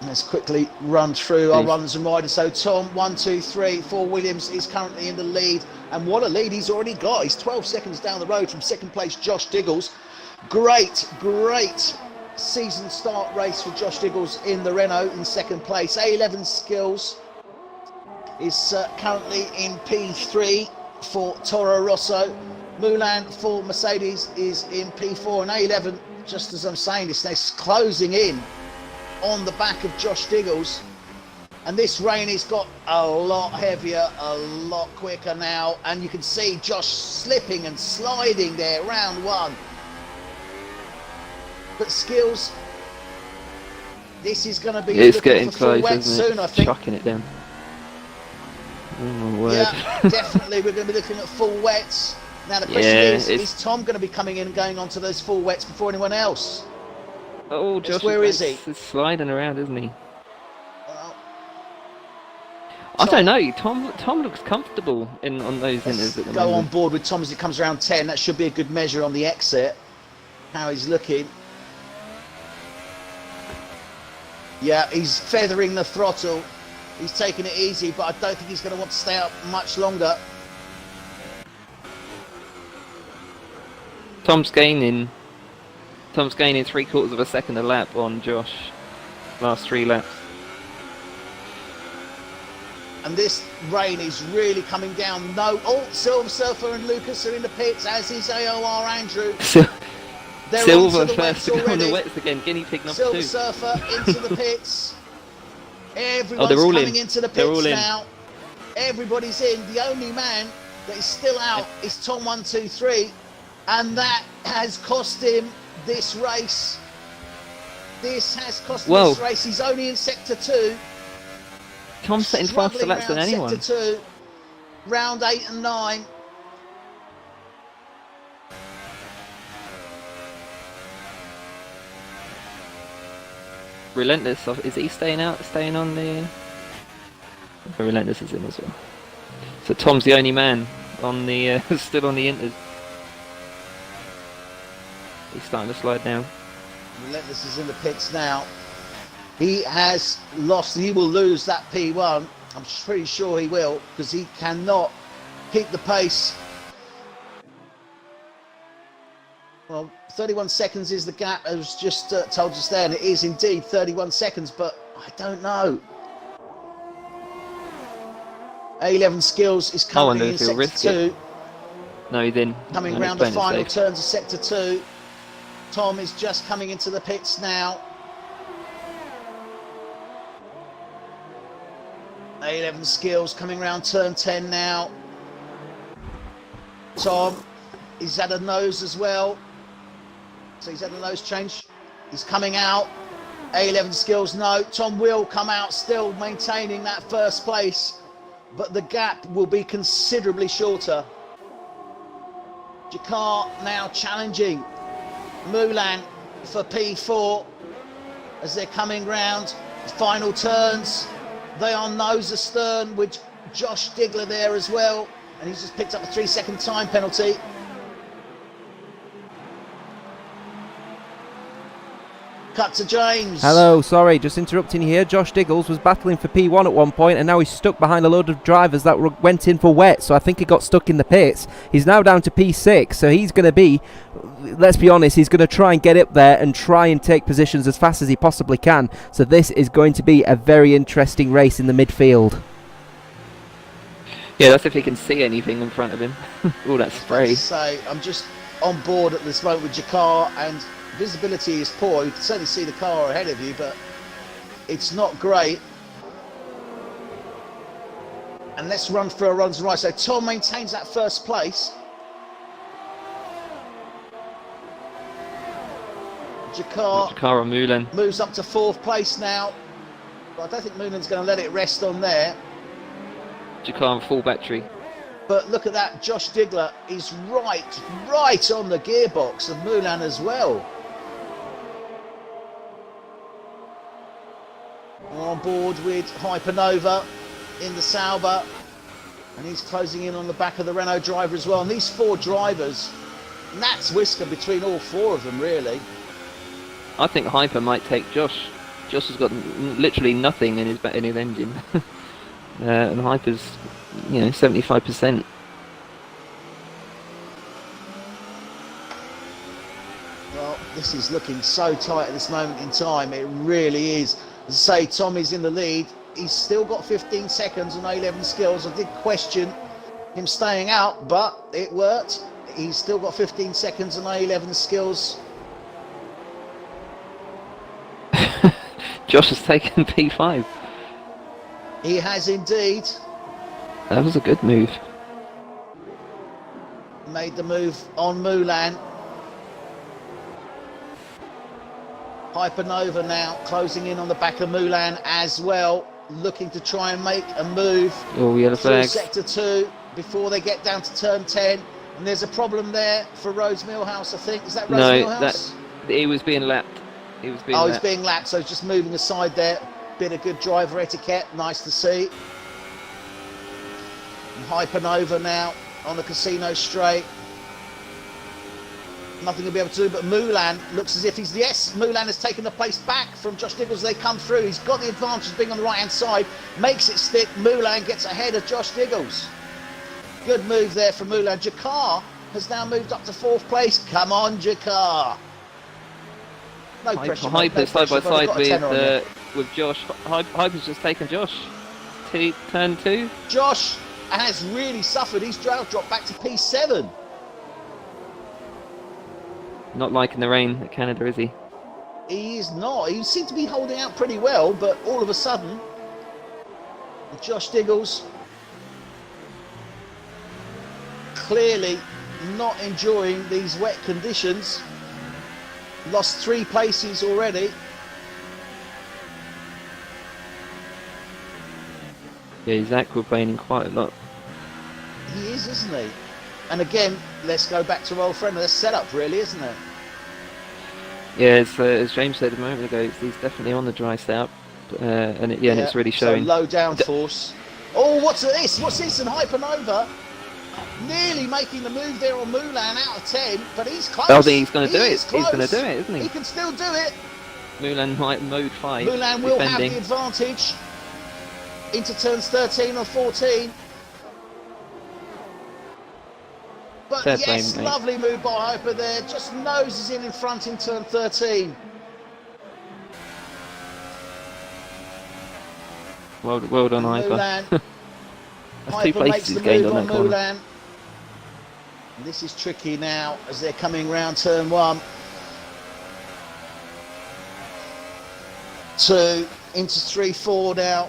let's quickly run through our Please. runners and riders. So Tom, 1, 2, 3, 4. Williams is currently in the lead, and what a lead he's already got. He's 12 seconds down the road from second place Josh Diggles. Great season start race for Josh Diggles in the Renault in second place. A11 Skills is currently in P3 for Toro Rosso. Moulin for Mercedes is in P4, and A11, just as I'm saying this, they're closing in on the back of Josh Diggles, and this rain has got a lot heavier, a lot quicker now, and you can see Josh slipping and sliding there, round 1. But Skills, this is going to be It's looking getting for full close, wet isn't it? soon, I think. Chucking it down. Oh my word. Yeah, definitely we're going to be looking at full wets. Now the question is Tom going to be coming in and going onto those full wets before anyone else? Oh, Josh, where is he? He's sliding around, isn't he? Well, I Tom- don't know. Tom looks comfortable on those inters at the go on moment. board with Tom as it comes around 10. That should be a good measure on the exit, how he's looking. Yeah, he's feathering the throttle. He's taking it easy, but I don't think he's going to want to stay up much longer. Tom's gaining 3/4 of a second a lap on Josh. Last 3 laps. And this rain is really coming down. No, Silver Surfer and Lucas are in the pits, as is AOR Andrew. They're Silver onto the first wets to go on the already. wets again. Guinea pig number Silver 2. Surfer into the pits. Everyone's they're all coming in. into the They're all pits in. now. Everybody's in. The only man that is still out is Tom 123, and that has cost him this race. This has cost him this race. He's only in sector 2. Tom's setting faster Struggling laps than round anyone. Sector 2, round 8 and 9. Relentless, is he staying on the... Relentless is in as well. So Tom's the only man on the still on the inters. He's starting to slide down. Relentless is in the pits now. He has lost. He will lose that P1. I'm pretty sure he will, because he cannot keep the pace. Well, 31 seconds is the gap. I was just told just there, and it is indeed 31 seconds, but I don't know. A11 Skills is wonder currently in if he'll sector risk it. 2. No, he didn't. Coming No, round he's the playing it final safe. turns of sector 2. Tom is just coming into the pits now. A11 Skills coming round turn 10 now. Tom, he's had a nose as well. So he's had a nose change. He's coming out. A11 Skills, no. Tom will come out still maintaining that first place, but the gap will be considerably shorter. Jakar now challenging Mulan for P4 as they're coming round. Final turns. They are nose astern with Josh Diggler there as well. And he's just picked up a 3-second time penalty. Cut to James. Hello, sorry, just interrupting here. Josh Diggles was battling for P1 at one point, and now he's stuck behind a load of drivers that went in for wet, so I think he got stuck in the pits. He's now down to P6, so he's going to be, let's be honest, he's going to try and get up there and try and take positions as fast as he possibly can. So this is going to be a very interesting race in the midfield. Yeah, that's if he can see anything in front of him. All that spray. So I'm just on board at this moment with Jakar, and visibility is poor. You can certainly see the car ahead of you, but it's not great. And let's run through a runs and right. So Tom maintains that first place. Jakar and Mulan moves up to 4th place now. But I don't think Mulan's going to let it rest on there. Jakar on full battery. But look at that, Josh Diggler is right on the gearbox of Mulan as well. On board with Hypernova in the Sauber, and he's closing in on the back of the Renault driver as well. And these 4 drivers, Nat's whisker between all 4 of them really. I think Hyper might take Josh. Josh has got literally nothing in his engine. And Hyper's, 75%. Well, this is looking so tight at this moment in time. It really is. As I say, Tommy's in the lead. He's still got 15 seconds on A11 Skills. I did question him staying out, but it worked. He's still got 15 seconds on A11 Skills. Josh has taken P5. He has indeed. That was a good move. Made the move on Mulan. Hypernova now closing in on the back of Mulan as well, looking to try and make a move Oh, yellow through flags. sector 2 before they get down to turn 10. And there's a problem there for Rose Millhouse, I think. Is that Rose Millhouse? He was being lapped. He's being lapped, so he's just moving aside there. Bit of good driver etiquette, nice to see. And Hypernova now on the Casino straight. Nothing he'll be able to do, but Mulan looks as if Mulan has taken the place back from Josh Diggles as they come through. He's got the advantage being on the right hand side, makes it stick. Mulan gets ahead of Josh Diggles. Good move there from Mulan. Jakar has now moved up to 4th place. Come on, Jakar. No pressure. Hyper side by side with with Josh. Hyper's just taken Josh. Turn 2. Josh has really suffered. He's dropped back to P7. Not liking the rain at Canada, is he? He is not. He seemed to be holding out pretty well, but all of a sudden, Josh Diggles clearly not enjoying these wet conditions. Lost 3 places already. Yeah, he's aquaplaning quite a lot. He is, isn't he? And again, let's go back to old friend of the setup, really, isn't it? Yeah, as James said a moment ago, he's definitely on the dry setup, and it's really showing. So low downforce. Oh, what's this? What's this? And Hypernova nearly making the move there on Mulan out of 10, but he's close. I think he's going to do it. He's Close. going to do it, isn't he? He can still do it. Mulan mode 5. Mulan will defending. have the advantage into turns 13 or 14. But Fair yes, play, mate. lovely move by Hyper there. Just noses in front in turn 13. Well done, Iper. Mulan. That's 2 Iper makes places the gained move on on that corner. Mulan. And this is tricky now as they're coming round turn 1. 2 into 3, 4 now.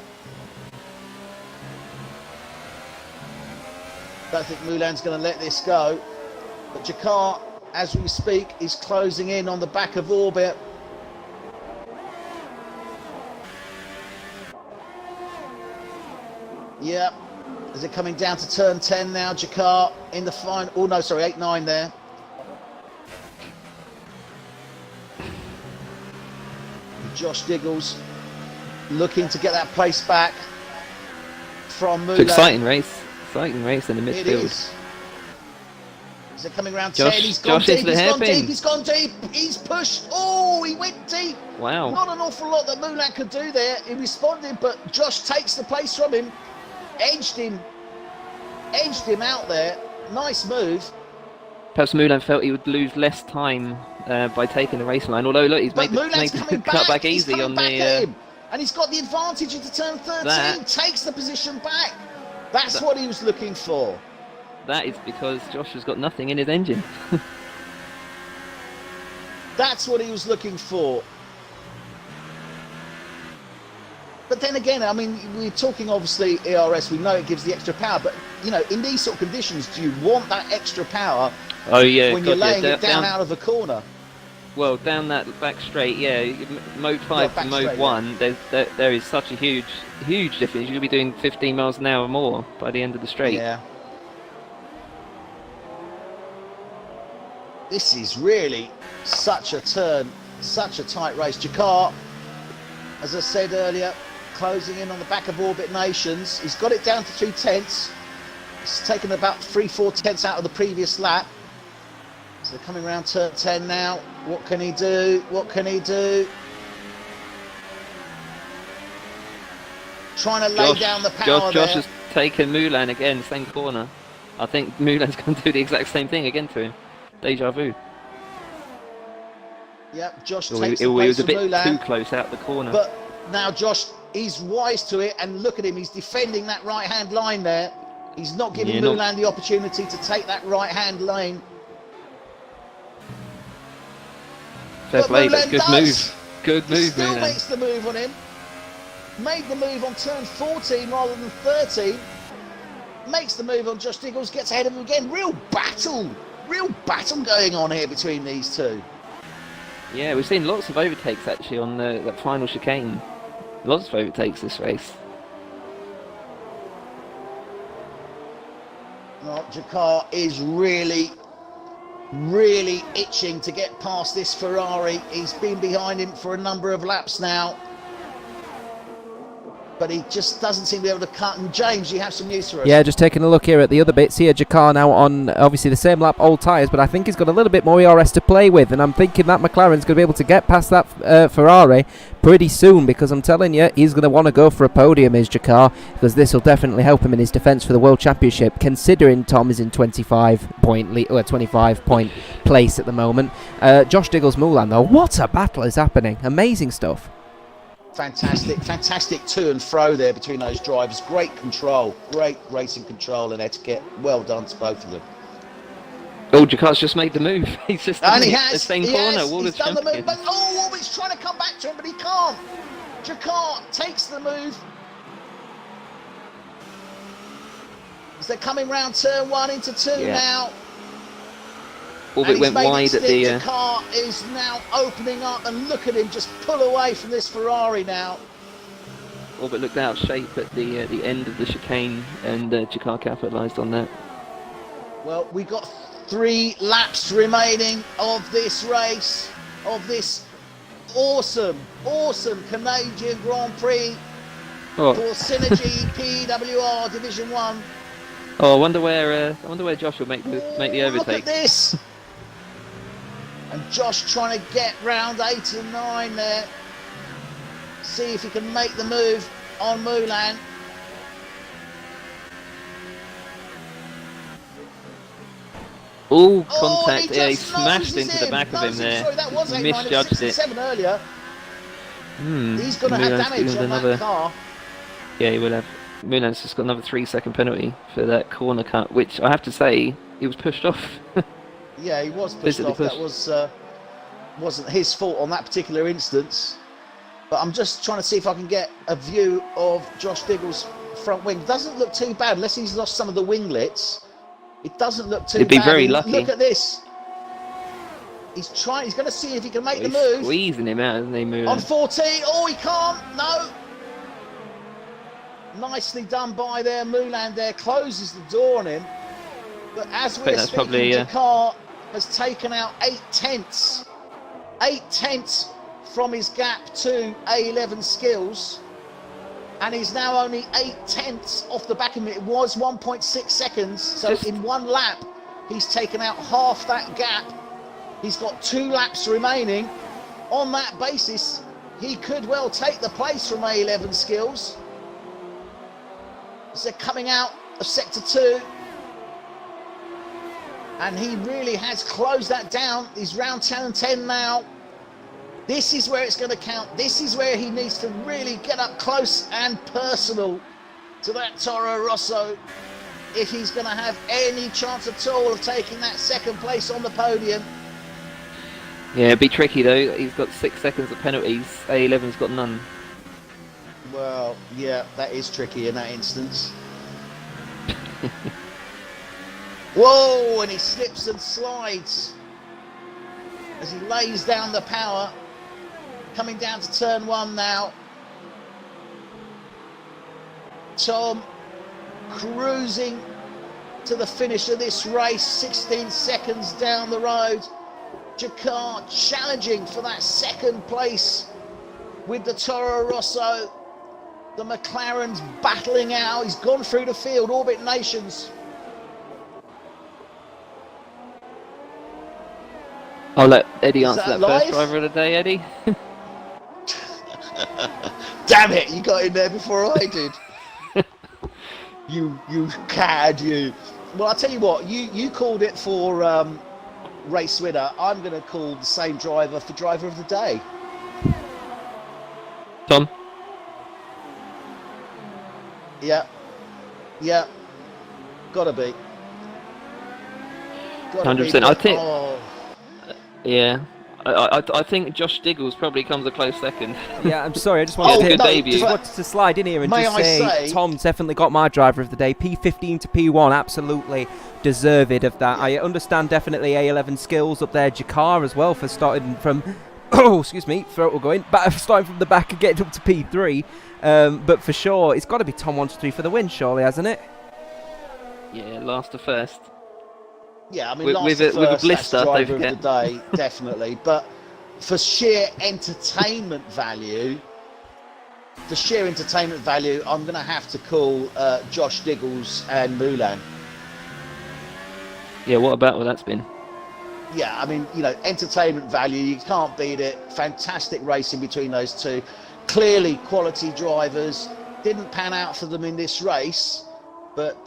Don't think Mulan's going to let this go. But Jakar, as we speak, is closing in on the back of Orbit. Yep. As they're coming down to turn 10 now, Jakar in the final. Oh no, sorry, 8-9 there. Josh Diggles looking to get that place back from Mulan. It's an exciting race in the midfield. It is. Is it coming round Josh- 10? He's gone Josh deep, into the he's gone hairpin. deep, he's gone deep, he's pushed. Oh, he went deep. Wow. Not an awful lot that Mulan could do there. He responded, but Josh takes the place from him. Edged him out there. Nice move. Perhaps Mulan felt he would lose less time by taking the race line. Although, look, he's But made Mulan's the coming cut back He's easy coming on back the. at him. And he's got the advantage into turn 13. That- Takes the position back. That's what he was looking for. That is because Josh has got nothing in his engine. That's what he was looking for. But then again, I mean, we're talking obviously ERS, we know it gives the extra power, but you know, in these sort of conditions, do you want that extra power Oh yeah, when you're God, yeah, laying it down out of a corner? Well, down that back straight, yeah. Mode 5 back to Mode straight, 1, there is such a huge difference. You'll be doing 15 miles an hour more by the end of the straight. Yeah. This is really such a turn, such a tight race. Jakar, as I said earlier, closing in on the back of Orbit Nations. He's got it down to 2 tenths. He's taken about 3-4 tenths out of the previous lap. So they're coming around turn 10 now. What can he do? What can he do? Trying to lay down the power Josh there. has taken Mulan again, same corner. I think Mulan's going to do the exact same thing again to him. Deja vu. Yep, Josh Well, takes he the place was a of bit Mulan. too close out the corner. But now Josh, he's wise to it, and look at him, he's defending that right-hand line there. He's not giving Yeah, Mulan the opportunity to take that right-hand lane. Fair But play, that's Mulan good does. move. Good He move, still Mulan. makes the move on him. Made the move on turn 14 rather than 13. Makes the move on Josh Diggles, gets ahead of him again. Real battle going on here between these two. Yeah, we've seen lots of overtakes actually on that final chicane. Lots of overtakes this race. Well, Jakar is really itching to get past this Ferrari. He's been behind him for a number of laps now, but he just doesn't seem to be able to cut. And James, you have some news for us. Yeah, just taking a look here at the other bits here. Jakar now on obviously the same lap, old tyres, but I think he's got a little bit more ERS to play with, and I'm thinking that McLaren's going to be able to get past that Ferrari pretty soon, because I'm telling you, he's going to want to go for a podium, is Jakar, because this will definitely help him in his defence for the World Championship, considering Tom is in 25 point place at the moment. Josh Diggles Mulan, though, what a battle is happening. Amazing stuff. Fantastic to and fro there between those drivers. Great control, great racing control and etiquette. Well done to both of them. Oh, Jakar's just made the move. He's just And he in has. the same he corner. has. Wall He's of done the move. Champions. But, oh, he's trying to come back to him, but he can't. Jakar takes the move. As they're coming round turn 1 into 2 Yeah. now. Orbit And went he's made wide it at stick. the. Jakar is now opening up, and look at him just pull away from this Ferrari now. Orbit looked out of shape at the end of the chicane, and Jakar capitalised on that. Well, we got 3 laps remaining of this race, of this awesome Canadian Grand Prix Oh, for SynergyPWR Division 1. I wonder where Josh will make the Look at overtake. this! And Josh trying to get round 8 and 9 there. See if he can make the move on Mulan. All Oh, contact, yeah, he just smashed noses into the back of him there. Sorry, that was 8 9, Misjudged it. 67 earlier. Hmm. He's going to have Mulan's damage doing on another. that car. Yeah, he will have. Milan's just got another 3-second penalty for that corner cut, which I have to say, he was pushed off. Yeah, he was pushed Physically off. pushed. That wasn't his fault on that particular instance. But I'm just trying to see if I can get a view of Josh Diggle's front wing. Doesn't look too bad unless he's lost some of the winglets. It doesn't look too He'd be bad. very lucky. Look at this. He's trying. He's going to see if he can make the He's move. squeezing him out, isn't he, Milan? On 14. Oh, he can't. No. Nicely done by there. Mulan there closes the door on him. But as we're that's speaking, probably, Jakar has taken out 8 tenths. 8 tenths from his gap to A11 Skills. And he's now only 8 tenths off the back of him. It was 1.6 seconds. So in one lap, he's taken out half that gap. He's got 2 laps remaining. On that basis, he could well take the place from A11 Skills. So they're coming out of Sector 2. And he really has closed that down. He's round 10 and 10 now. This is where it's going to count. This is where he needs to really get up close and personal to that Toro Rosso if he's going to have any chance at all of taking that second place on the podium. Yeah, it'd be tricky though. He's got 6 seconds of penalties. A11's got none. Well, yeah, that is tricky in that instance. Whoa, and he slips and slides as he lays down the power. Coming down to turn 1 now. Tom cruising to the finish of this race, 16 seconds down the road. Jakar challenging for that second place with the Toro Rosso. The McLaren's battling out. He's gone through the field. Orbit Nations. I'll let Eddie Is answer that that live? first driver of the day, Eddie. Damn it, you got in there before I did. you cad, you. Well, I'll tell you what, you called it for race winner. I'm going to call the same driver for driver of the day. Tom? Yeah. Gotta be. 100%. I think. Oh, Yeah. I think Josh Diggles probably comes a close second. Yeah, I'm sorry. I just Oh, wanted, no, debut. just wanted to slide in here and May just I say, say- Tom's definitely got my driver of the day. P15 to P1, absolutely deserved of that. I understand definitely A11 Skills up there. Jakar as well for starting from, oh, excuse me, throat will go in, but starting from the back and getting up to P3. But for sure, it's got to be Tom 1-3 for the win, surely, hasn't it? Yeah, last to first. yeah, I mean, With last a to first, blister, that's don't driver of the day, definitely. But for sheer entertainment value, I'm going to have to call Josh Diggles and Mulan. Yeah, what a battle that's been. Yeah, I mean, entertainment value, you can't beat it. Fantastic racing between those two. Clearly quality drivers. Didn't pan out for them in this race, but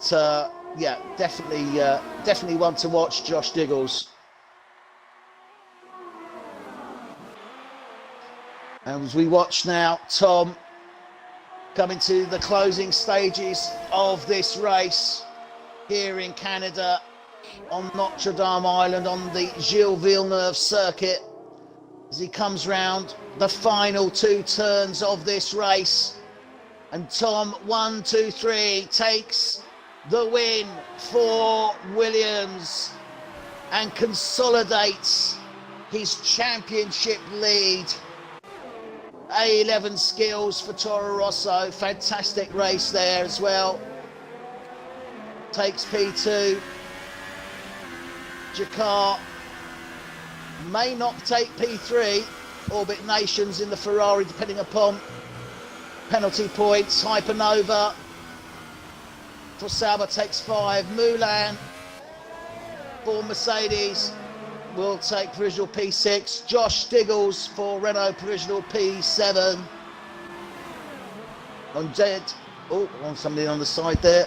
yeah, definitely one to watch, Josh Diggles. And as we watch now, Tom coming to the closing stages of this race here in Canada on Notre Dame Island on the Gilles Villeneuve circuit as he comes round the final 2 turns of this race. And Tom, 1, 2, 3, takes the win for Williams and consolidates his championship lead. A11 Skills for Toro Rosso, fantastic race there as well. Takes P2. Jakar may not take P3. Orbit Nations in the Ferrari, depending upon penalty points. Hypernova for Sauber takes 5. Mulan for Mercedes will take provisional P6. Josh Diggles for Renault provisional P7. On Jed, on somebody on the side there.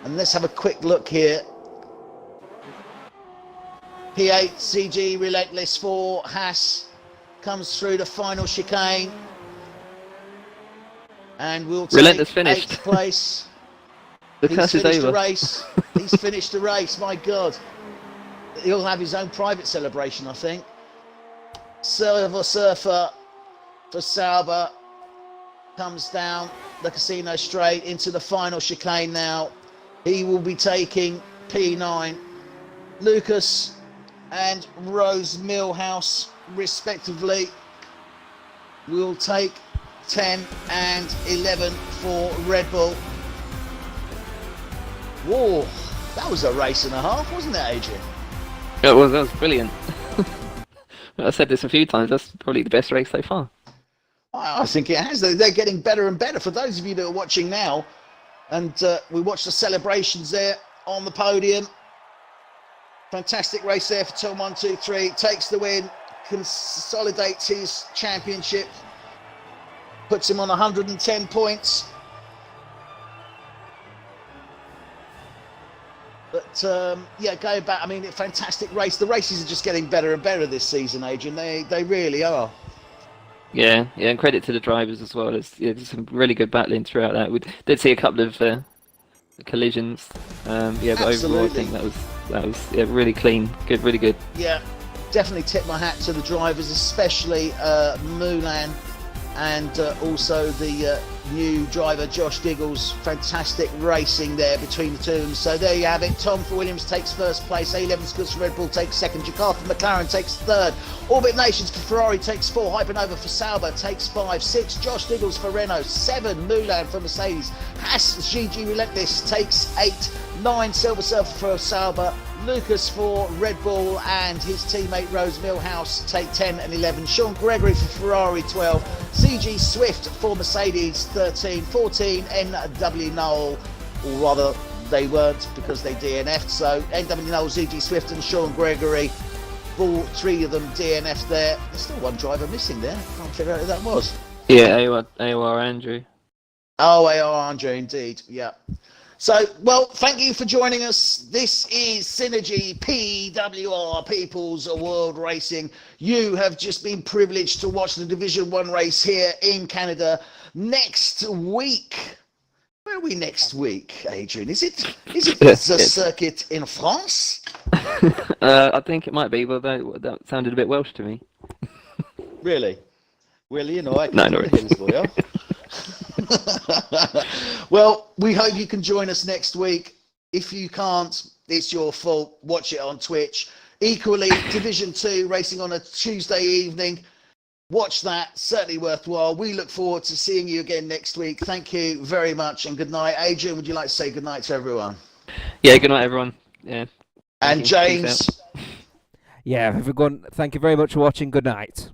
And let's have a quick look here. P8 CG Relentless for Haas comes through the final chicane. And we'll take Relentless finished. 8th place. The He's curse is finished the over. race. He's finished the race. My God. He'll have his own private celebration, I think. Silver Surfer for Sauber comes down the casino straight into the final chicane now. He will be taking P9. Lucas and Rose Millhouse, respectively, will take 10 and 11 for Red Bull. Whoa, that was a race and a half, wasn't it, Adrian? That was brilliant. I've said this a few times, that's probably the best race so far. I think it has. They're getting better and better. For those of you that are watching now, and we watched the celebrations there on the podium. Fantastic race there for Tom 123. Takes the win, consolidates his championship, puts him on 110 points. But yeah, going back, I mean, a fantastic race. The races are just getting better and better this season, Adrian. They really are. Yeah, and credit to the drivers as well. There's some really good battling throughout that. We did see a couple of collisions. But overall, I think that was really clean. Good, really good. Yeah, definitely tip my hat to the drivers, especially Mulan and also the new driver Josh Diggles. Fantastic racing there between the two of them. So there you have it. Tom for Williams takes first place, A11 Scoots for Red Bull takes second, Jakarta for McLaren takes third, Orbit Nations for Ferrari takes 4, Hypernova for Sauber takes 5, 6 Josh Diggles for Renault, 7 Mulan for Mercedes, Haas GG Relentless takes 8, 9 Silver Surfer for Sauber, Lucas for Red Bull and his teammate Rose Millhouse take 10 and 11. Sean Gregory for Ferrari 12. CG Swift for Mercedes 13. 14 NW Knoll, or rather they weren't because they DNF'd. So NW Knoll, CG Swift and Sean Gregory, all 3 of them DNF'd there. There's still one driver missing there. Can't figure out who that was. Yeah, AOR Andrew. Oh, AOR Andrew indeed. Yeah. So, well, thank you for joining us. This is SynergyPWR, People's World Racing. You have just been privileged to watch the Division 1 race here in Canada. Next week, where are we next week, Adrian? Is it the circuit in France? I think it might be, but that sounded a bit Welsh to me. Really? Well, you know, I No, can't no, do this for you. Well, we hope you can join us next week. If you can't, it's your fault. Watch it on Twitch. Equally, Division 2 racing on a Tuesday evening. Watch that. Certainly worthwhile. We look forward to seeing you again next week. Thank you very much and good night. Adrian, would you like to say good night to everyone? Yeah, good night, everyone. Yeah. And James. Yeah, everyone, thank you very much for watching. Good night.